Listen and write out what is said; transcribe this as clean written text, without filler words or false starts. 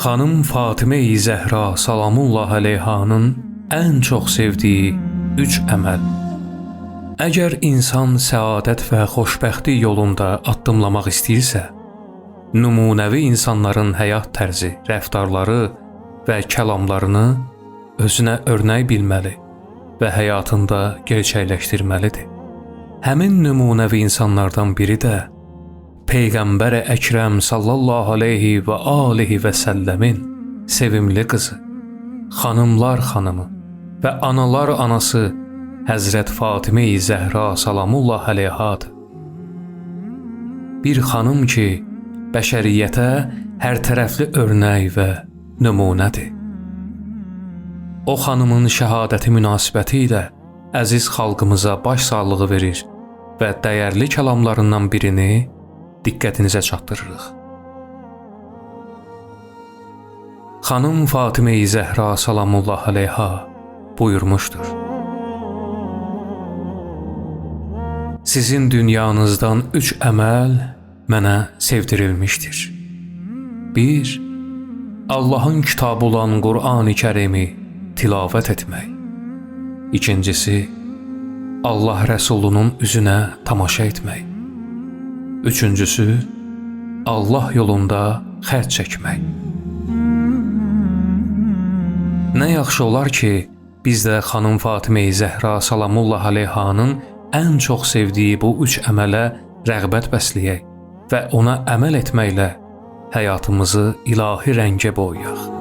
Xanım Fatimə-i Zəhra salamullah əleyhanın ən çox sevdiyi 3 əməl. Əgər insan səadət və xoşbəxtlik yolunda addımlamaq istəyirsə, nümunəvi insanların həyat tərzi, rəftarları və kəlamlarını özünə örnək bilməli və həyatında gerçəkləşdirməlidir. Həmin nümunəvi insanlardan biri də Peyğəmbər Əkrəm sallallahu aleyhi və alihi və səlləmin sevimli qızı, xanımlar xanımı və analar anası Həzrət Fatimə-i Zəhra salamullah əleyhadır. Bir xanım ki, bəşəriyyətə hər tərəfli örnək və nümunədir. O xanımın şəhadəti münasibəti ilə əziz xalqımıza başsağlığı verir və dəyərli kəlamlarından birini diqqətinizə çatdırırıq. Xanım Fatimə-i Zəhra salamullah əleyha buyurmuşdur: Sizin dünyanızdan 3 əməl mənə sevdirilmişdir. 1. Allahın kitabı olan Qur'an-ı Kərimi tilavət etmək. 2. Allah Rəsulunun üzünə tamaşa etmək. 3. Allah yolunda xərc çəkmək. Nə yaxşı olar ki, biz də xanım Fatimə-i Zəhra salamullah əleyhanın ən çox sevdiyi bu 3 əmələ rəğbət bəsləyək və ona əməl etməklə həyatımızı ilahi rəngə boyayaq.